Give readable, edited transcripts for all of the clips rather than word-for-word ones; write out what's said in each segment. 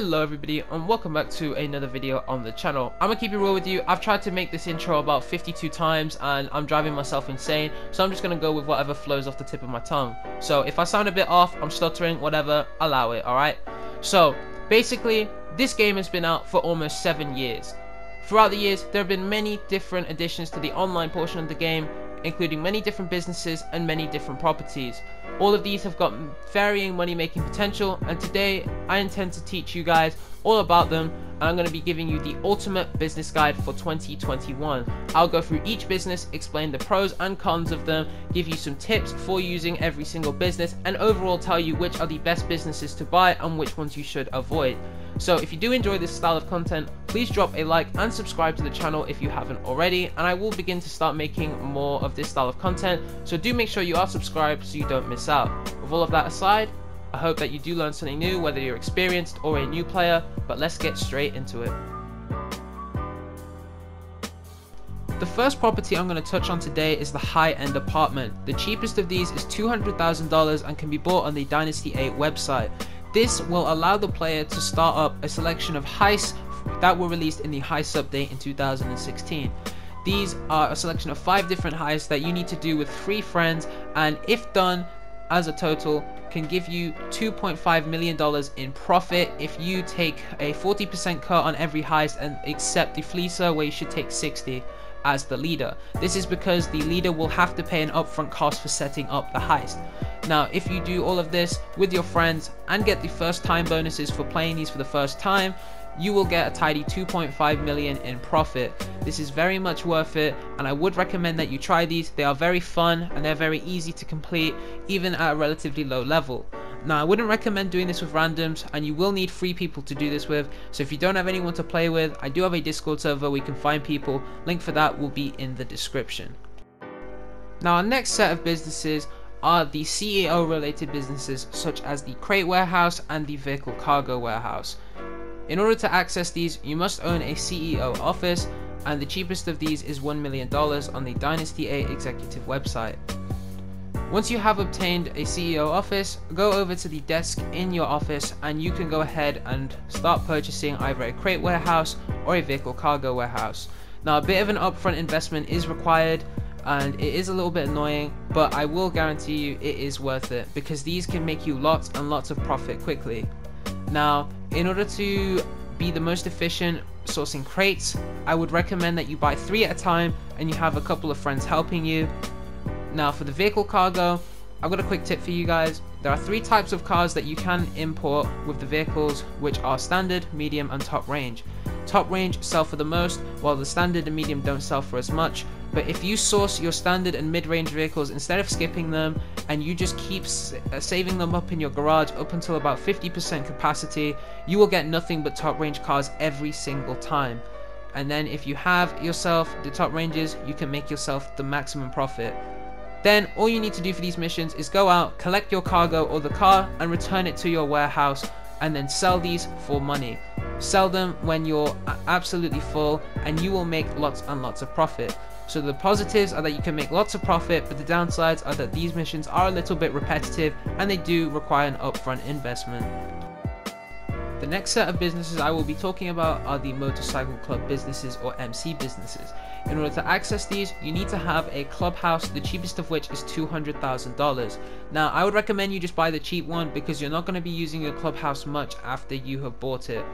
Hello everybody and welcome back to another video on the channel. I'm gonna keep it real with you. I've tried to make this intro about 52 times and I'm driving myself insane, so I'm just gonna go with whatever flows off the tip of my tongue. So if I sound a bit off, I'm stuttering, whatever, allow it, alright? So basically, this game has been out for almost 7 years. Throughout the years, there have been many different additions to the online portion of the game, including many different businesses and many different properties. All of these have got varying money making potential, and today I intend to teach you guys all about them, and I'm going to be giving you the ultimate business guide for 2021. I'll go through each business, explain the pros and cons of them, give you some tips for using every single business, and overall tell you which are the best businesses to buy and which ones you should avoid. So if you do enjoy this style of content, please drop a like and subscribe to the channel if you haven't already, and I will begin to start making more of this style of content, so do make sure you are subscribed so you don't miss out. With all of that aside, I hope that you do learn something new, whether you're experienced or a new player, but let's get straight into it. The first property I'm going to touch on today is the high-end apartment. The cheapest of these is $200,000 and can be bought on the Dynasty 8 website. This will allow the player to start up a selection of heists that were released in the heist update in 2016. These are a selection of 5 different heists that you need to do with 3 friends, and if done as a total, can give you $2.5 million in profit if you take a 40% cut on every heist and accept the fleecer, where you should take 60 as the leader. This is because the leader will have to pay an upfront cost for setting up the heist. Now, if you do all of this with your friends and get the first time bonuses for playing these for the first time, you will get a tidy 2.5 million in profit. This is very much worth it, and I would recommend that you try these. They are very fun and they're very easy to complete, even at a relatively low level. Now, I wouldn't recommend doing this with randoms, and you will need 3 people to do this with, so if you don't have anyone to play with, I do have a Discord server where you can find people. Link for that will be in the description. Now, our next set of businesses are the CEO related businesses, such as the crate warehouse and the vehicle cargo warehouse. In order to access these, you must own a CEO office, and the cheapest of these is $1 million on the Dynasty 8 executive website. Once you have obtained a CEO office, go over to the desk in your office and you can go ahead and start purchasing either a crate warehouse or a vehicle cargo warehouse. Now, a bit of an upfront investment is required, and it is a little bit annoying, but I will guarantee you it is worth it, because these can make you lots and lots of profit quickly. Now, in order to be the most efficient sourcing crates, I would recommend that you buy 3 at a time and you have a couple of friends helping you. Now, for the vehicle cargo, I've got a quick tip for you guys. There are 3 types of cars that you can import with the vehicles, which are standard, medium and top range. Top range sell for the most, while the standard and medium don't sell for as much. But if you source your standard and mid-range vehicles instead of skipping them, and you just keep saving them up in your garage up until about 50% capacity, you will get nothing but top range cars every single time. And then if you have yourself the top ranges, you can make yourself the maximum profit. Then all you need to do for these missions is go out, collect your cargo or the car and return it to your warehouse, and then sell these for money. Sell them when you're absolutely full and you will make lots and lots of profit. So the positives are that you can make lots of profit, but the downsides are that these missions are a little bit repetitive and they do require an upfront investment. The next set of businesses I will be talking about are the motorcycle club businesses, or MC businesses. In order to access these, you need to have a clubhouse, the cheapest of which is $200,000. Now, I would recommend you just buy the cheap one, because you're not going to be using your clubhouse much after you have bought it.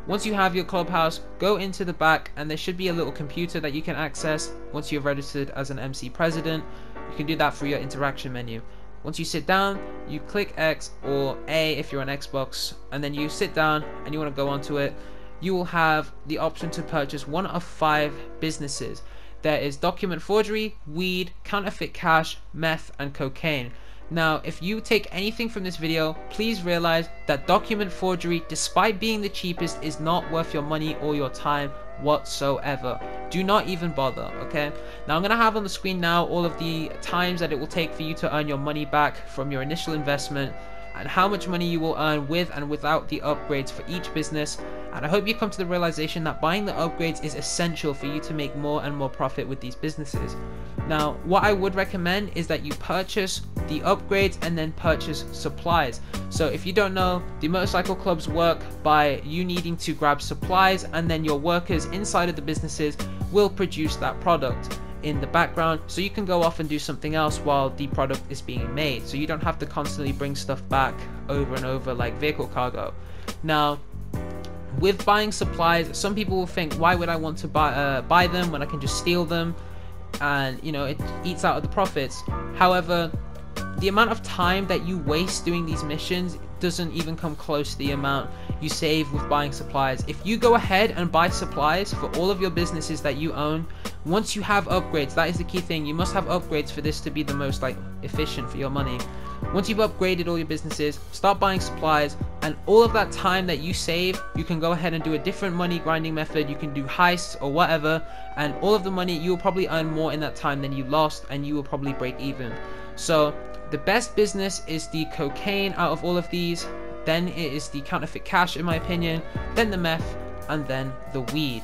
Once you have your clubhouse, go into the back and there should be a little computer that you can access. Once you're registered as an MC president, you can do that through your interaction menu. Once you sit down, you click X or A if you're on Xbox, and then you sit down and you want to go onto it. You will have the option to purchase one of 5 businesses. There is document forgery, weed, counterfeit cash, meth and cocaine. Now, if you take anything from this video, please realize that document forgery, despite being the cheapest, is not worth your money or your time whatsoever. Do not even bother, okay? Now, I'm going to have on the screen now all of the times that it will take for you to earn your money back from your initial investment, and how much money you will earn with and without the upgrades for each business. And I hope you come to the realization that buying the upgrades is essential for you to make more and more profit with these businesses. Now, what I would recommend is that you purchase the upgrades and then purchase supplies. So if you don't know, the motorcycle clubs work by you needing to grab supplies, and then your workers inside of the businesses will produce that product in the background, so you can go off and do something else while the product is being made, so you don't have to constantly bring stuff back over and over like vehicle cargo. Now, with buying supplies, some people will think, why would I want to buy them when I can just steal them, and you know, it eats out of the profits. However, the amount of time that you waste doing these missions doesn't even come close to the amount you save with buying supplies. If you go ahead and buy supplies for all of your businesses that you own, once you have upgrades, that is the key thing, you must have upgrades for this to be the most efficient for your money. Once you've upgraded all your businesses, start buying supplies, and all of that time that you save, you can go ahead and do a different money grinding method. You can do heists or whatever, and all of the money, you will probably earn more in that time than you lost, and you will probably break even. So the best business is the cocaine out of all of these, then it is the counterfeit cash in my opinion, then the meth, and then the weed.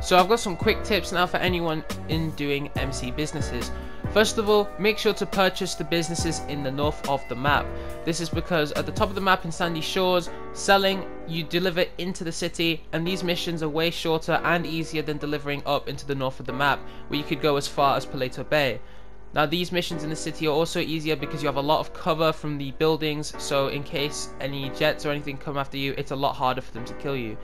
So I've got some quick tips now for anyone in doing MC businesses. First of all, make sure to purchase the businesses in the north of the map. This is because at the top of the map in Sandy Shores, selling, you deliver into the city, and these missions are way shorter and easier than delivering up into the north of the map, where you could go as far as Paleto Bay. Now, these missions in the city are also easier because you have a lot of cover from the buildings, so in case any jets or anything come after you, it's a lot harder for them to kill you.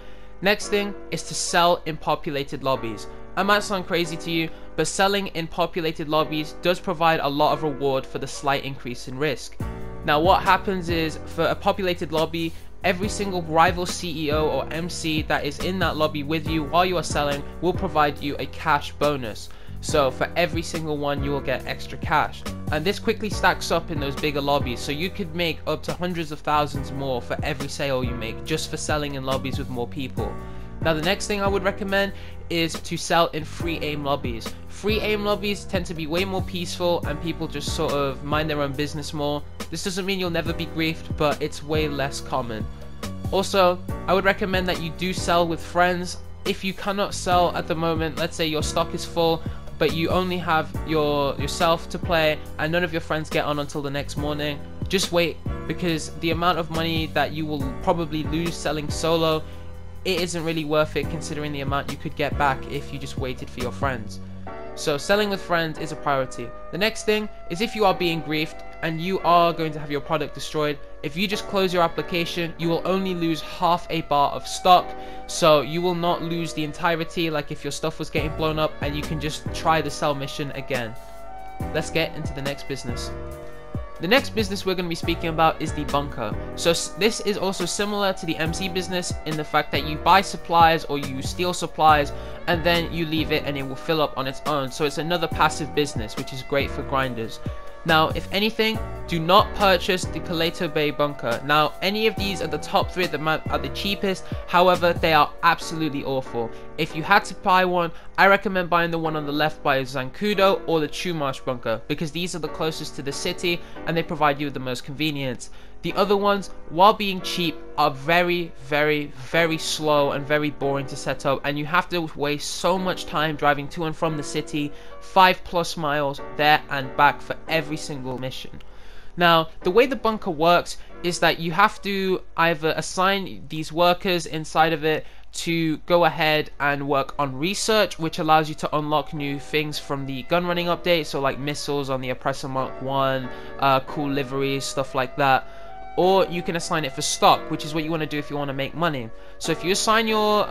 Next thing is to sell in populated lobbies. It might sound crazy to you, but selling in populated lobbies does provide a lot of reward for the slight increase in risk. Now, what happens is, for a populated lobby, every single rival CEO or MC that is in that lobby with you while you are selling will provide you a cash bonus. So for every single one, you will get extra cash, and this quickly stacks up in those bigger lobbies, so you could make up to hundreds of thousands more for every sale you make just for selling in lobbies with more people. Now, the next thing I would recommend is to sell in free aim lobbies. Free aim lobbies tend to be way more peaceful, and people just sort of mind their own business more. This doesn't mean you'll never be griefed, but it's way less common. Also, I would recommend that you do sell with friends. If you cannot sell at the moment, let's say your stock is full, but you only have yourself to play and none of your friends get on until the next morning, just wait, because the amount of money that you will probably lose selling solo, it isn't really worth it considering the amount you could get back if you just waited for your friends. So selling with friends is a priority. The next thing is, if you are being griefed and you are going to have your product destroyed, if you just close your application, you will only lose half a bar of stock, so you will not lose the entirety like if your stuff was getting blown up, and you can just try the sell mission again. Let's get into the next business. The next business we're going to be speaking about is the bunker. So this is also similar to the MC business in the fact that you buy supplies or you steal supplies and then you leave it and it will fill up on its own. So it's another passive business, which is great for grinders. Now, if anything, do not purchase the Paleto Bay bunker. Now, any of these at the top 3 at the map are the cheapest, however, they are absolutely awful. If you had to buy one, I recommend buying the one on the left by Zancudo or the Chumash bunker, because these are the closest to the city and they provide you with the most convenience. The other ones, while being cheap, are very, very, very slow and very boring to set up, and you have to waste so much time driving to and from the city, 5+ miles there and back for every single mission. Now, the way the bunker works is that you have to either assign these workers inside of it to go ahead and work on research, which allows you to unlock new things from the gun running update, so like missiles on the Oppressor Mark 1, cool liveries, stuff like that. Or you can assign it for stock, which is what you want to do if you want to make money. So if you assign your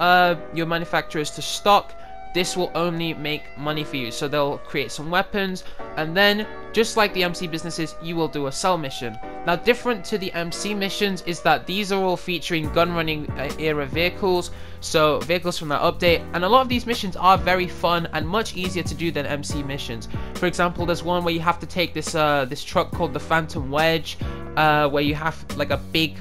manufacturers to stock, this will only make money for you. So they'll create some weapons, and then just like the MC businesses, you will do a sell mission. Now, different to the MC missions is that these are all featuring gun running era vehicles, so vehicles from that update, and a lot of these missions are very fun and much easier to do than MC missions. For example, there's one where you have to take this this truck called the Phantom Wedge, where you have like a big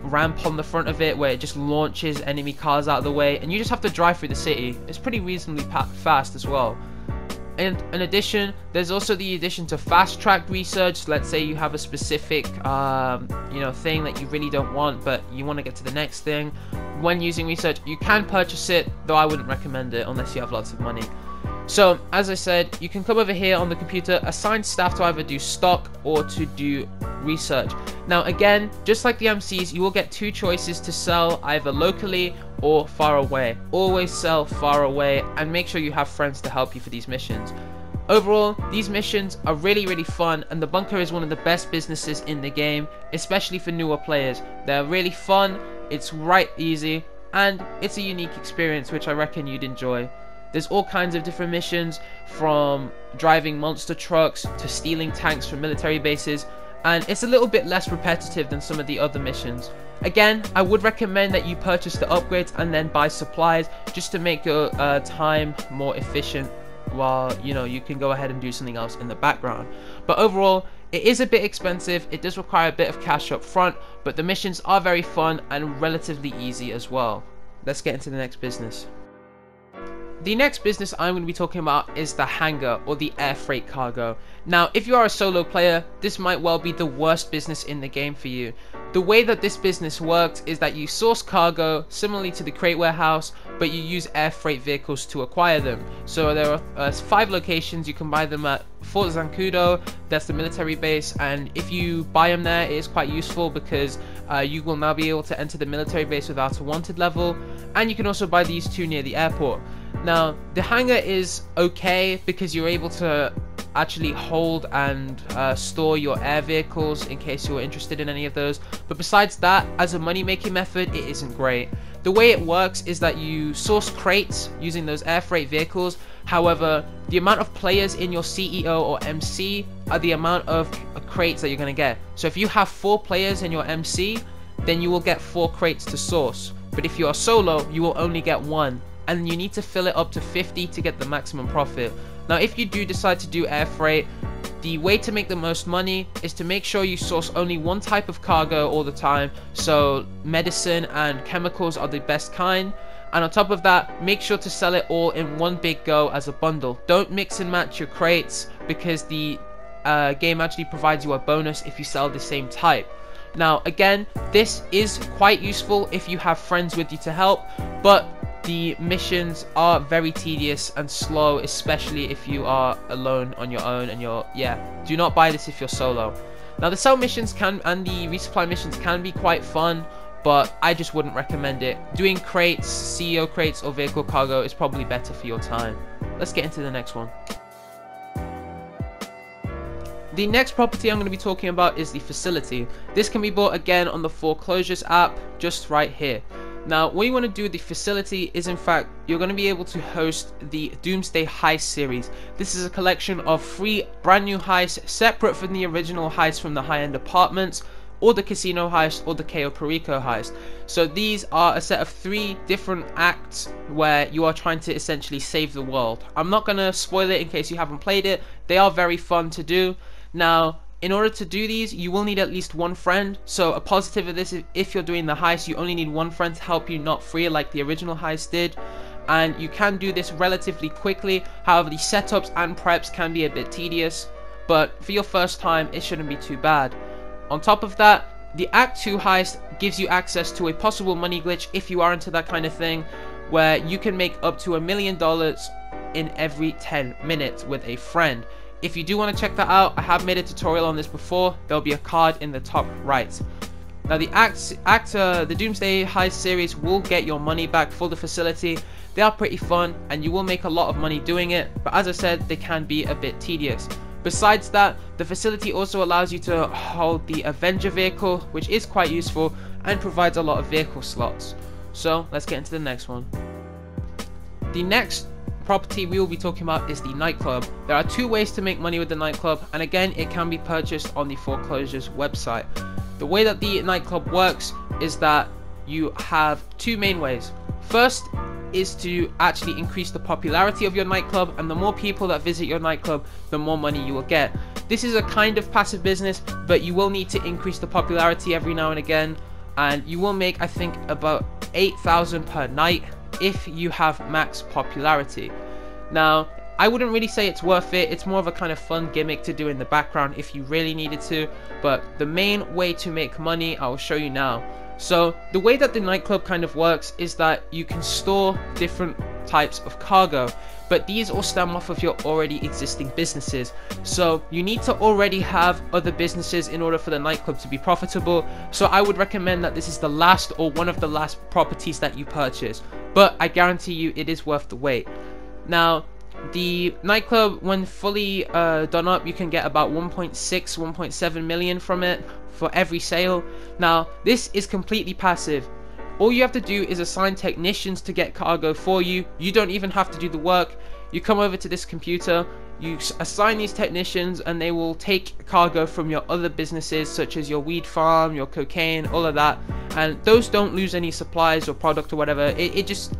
ramp on the front of it where it just launches enemy cars out of the way, and you just have to drive through the city. It's pretty reasonably fast as well. And in addition, there's also the addition to fast track research. Let's say you have a specific thing that you really don't want, but you want to get to the next thing. When using research, you can purchase it, though I wouldn't recommend it unless you have lots of money. So as I said, you can come over here on the computer, assign staff to either do stock or to do research. Now again, just like the MCs, you will get two choices to sell, either locally or far away. Always sell far away and make sure you have friends to help you for these missions. Overall, these missions are really fun, and the bunker is one of the best businesses in the game, especially for newer players. They're really fun, it's right easy, and it's a unique experience which I reckon you'd enjoy. There's all kinds of different missions, from driving monster trucks to stealing tanks from military bases, and it's a little bit less repetitive than some of the other missions. Again, I would recommend that you purchase the upgrades and then buy supplies just to make your time more efficient, while you can go ahead and do something else in the background. But overall, it is a bit expensive, it does require a bit of cash up front, but the missions are very fun and relatively easy as well. Let's get into the next business. The next business I'm going to be talking about is the hangar, or the air freight cargo. Now, if you are a solo player, this might well be the worst business in the game for you. The way that this business works is that you source cargo similarly to the crate warehouse, but you use air freight vehicles to acquire them. So there are 5 locations. You can buy them at Fort Zancudo, that's the military base, and if you buy them there, it is quite useful because you will now be able to enter the military base without a wanted level, and you can also buy these 2 near the airport. Now, the hangar is okay because you're able to actually hold and store your air vehicles in case you're interested in any of those, but besides that, as a money making method, it isn't great. The way it works is that you source crates using those air freight vehicles. However, the amount of players in your CEO or MC are the amount of crates that you're going to get. So if you have 4 players in your MC, then you will get 4 crates to source. But if you are solo, you will only get 1. And you need to fill it up to 50 to get the maximum profit. Now, if you do decide to do air freight, the way to make the most money is to make sure you source only one type of cargo all the time. So medicine and chemicals are the best kind. And on top of that, make sure to sell it all in one big go as a bundle. Don't mix and match your crates, because the game actually provides you a bonus if you sell the same type. Now again, this is quite useful if you have friends with you to help, but the missions are very tedious and slow, especially if you are alone on your own, and do not buy this if you're solo. Now, the sell missions and the resupply missions can be quite fun, but I just wouldn't recommend it. Doing crates, CEO crates, or vehicle cargo is probably better for your time. Let's get into the next one. The next property I'm going to be talking about is the facility. This can be bought again on the foreclosures app, just right here. Now, what you want to do with the facility is, in fact, you're going to be able to host the Doomsday Heist series. This is a collection of 3 brand new heists, separate from the original heist from the high-end apartments, or the casino heist, or the Cayo Perico heist. So these are a set of 3 different acts where you are trying to essentially save the world. I'm not going to spoil it in case you haven't played it. They are very fun to do. Now, in order to do these, you will need at least 1 friend. So a positive of this is, if you're doing the heist, you only need 1 friend to help you not free like the original heist did. And you can do this relatively quickly. However, the setups and preps can be a bit tedious, but for your first time, it shouldn't be too bad. On top of that, the Act 2 heist gives you access to a possible money glitch if you are into that kind of thing, where you can make up to $1 million in every 10 minutes with a friend. If you do want to check that out, I have made a tutorial on this before. There'll be a card in the top right. Now, the Doomsday Heist series will get your money back for the facility. They are pretty fun, and you will make a lot of money doing it, but as I said, they can be a bit tedious. Besides that, the facility also allows you to hold the Avenger vehicle, which is quite useful and provides a lot of vehicle slots. So let's get into the next one. The next property we will be talking about is the Nightclub. There are 2 ways to make money with the Nightclub, and again, it can be purchased on the foreclosures website. The way that the Nightclub works is that you have 2 main ways. First is to actually increase the popularity of your nightclub, and the more people that visit your nightclub, the more money you will get. This is a kind of passive business, but you will need to increase the popularity every now and again, and you will make, I think, about 8,000 per night if you have max popularity. Now, I wouldn't really say it's worth it. It's more of a kind of fun gimmick to do in the background if you really needed to, but the main way to make money I will show you now. So the way that the nightclub kind of works is that you can store different types of cargo, but these all stem off of your already existing businesses. So you need to already have other businesses in order for the nightclub to be profitable. So I would recommend that this is the last or one of the last properties that you purchase, but I guarantee you it is worth the wait. Now, the nightclub, when fully done up, you can get about 1.7 million from it for every sale. Now, this is completely passive. All you have to do is assign technicians to get cargo for you. You don't even have to do the work. You come over to this computer, you assign these technicians, and they will take cargo from your other businesses, such as your weed farm, your cocaine, all of that. And those don't lose any supplies or product or whatever. It just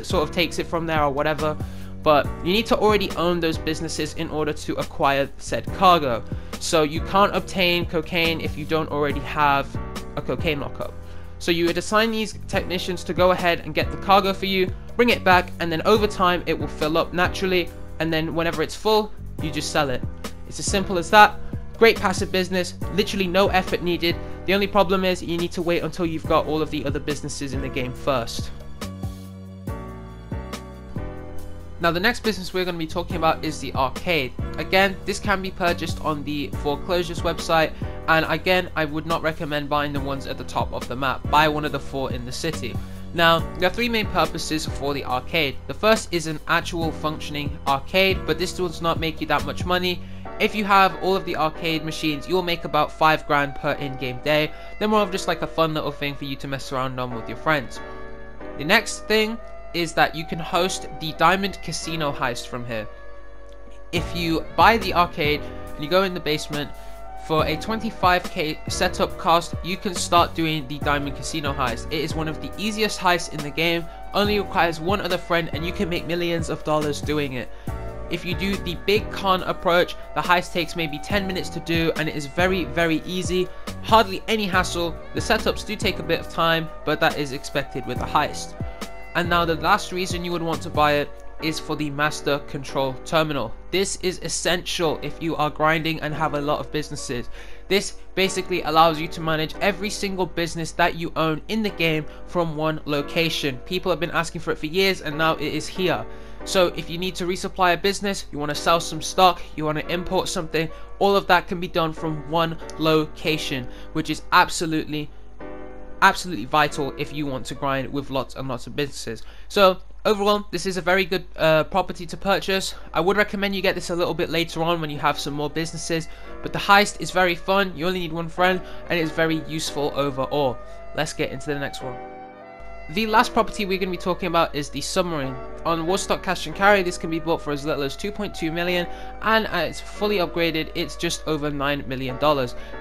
sort of takes it from there or whatever. But you need to already own those businesses in order to acquire said cargo. So you can't obtain cocaine if you don't already have a cocaine lockup. So you would assign these technicians to go ahead and get the cargo for you, bring it back, and then over time it will fill up naturally, and then whenever it's full, you just sell it. It's as simple as that. Great passive business, literally no effort needed. The only problem is you need to wait until you've got all of the other businesses in the game first. Now the next business we're going to be talking about is the arcade. Again, this can be purchased on the foreclosures website, and again, I would not recommend buying the ones at the top of the map. Buy one of the 4 in the city. Now, there are 3 main purposes for the arcade. The first is an actual functioning arcade, but this does not make you that much money. If you have all of the arcade machines, you'll make about 5 grand per in-game day. They're more of just like a fun little thing for you to mess around on with your friends. The next thing is that you can host the Diamond Casino heist from here. If you buy the arcade and you go in the basement, for a 25k setup cost, you can start doing the Diamond Casino heist. It is one of the easiest heists in the game, only requires one other friend, and you can make millions of dollars doing it. If you do the big con approach, the heist takes maybe 10 minutes to do, and it is very, very easy. Hardly any hassle. The setups do take a bit of time, but that is expected with a heist. And now the last reason you would want to buy it is for the master control terminal. This is essential if you are grinding and have a lot of businesses. This basically allows you to manage every single business that you own in the game from one location. People have been asking for it for years, and now it is here. So if you need to resupply a business, you want to sell some stock, you want to import something, all of that can be done from one location, which is absolutely vital if you want to grind with lots and lots of businesses. So overall, this is a very good property to purchase. I would recommend you get this a little bit later on when you have some more businesses, but the heist is very fun. You only need one friend, and it's very useful overall. Let's get into the next one. The last property we're going to be talking about is the Submarine. On Warstock Cash and Carry, this can be bought for as little as 2.2 million, and it's fully upgraded, it's just over $9 million.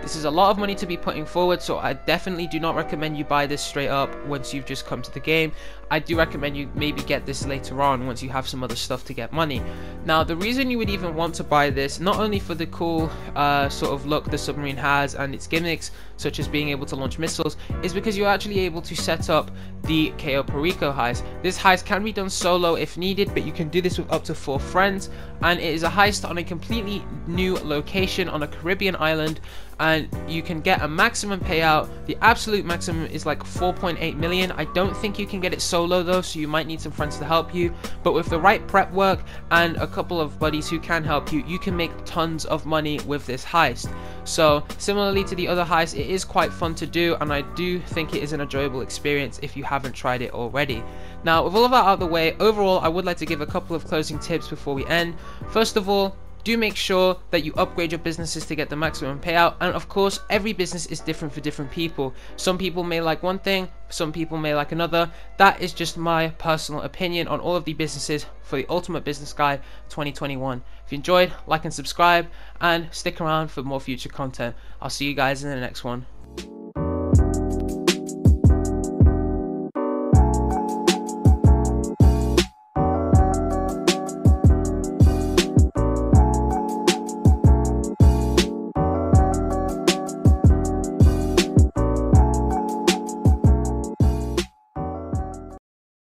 This is a lot of money to be putting forward, so I definitely do not recommend you buy this straight up once you've just come to the game. I do recommend you maybe get this later on once you have some other stuff to get money. Now, the reason you would even want to buy this, not only for the cool sort of look the Submarine has and its gimmicks, such as being able to launch missiles, is because you're actually able to set up the Cayo Perico heist. This heist can be done solo if needed, but you can do this with up to 4 friends, and it is a heist on a completely new location on a Caribbean island, and you can get a maximum payout. The absolute maximum is like 4.8 million. I don't think you can get it solo though, so you might need some friends to help you, but with the right prep work and a couple of buddies who can help you, you can make tons of money with this heist. So similarly to the other heists, it is quite fun to do, and I do think it is an enjoyable experience if you haven't tried it already. Now, with all of that out of the way, overall I would like to give a couple of closing tips before we end. First of all, do make sure that you upgrade your businesses to get the maximum payout, and of course every business is different for different people. Some people may like one thing, some people may like another. That is just my personal opinion on all of the businesses for the Ultimate Business Guide 2021. If you enjoyed, like and subscribe, and stick around for more future content. I'll see you guys in the next one.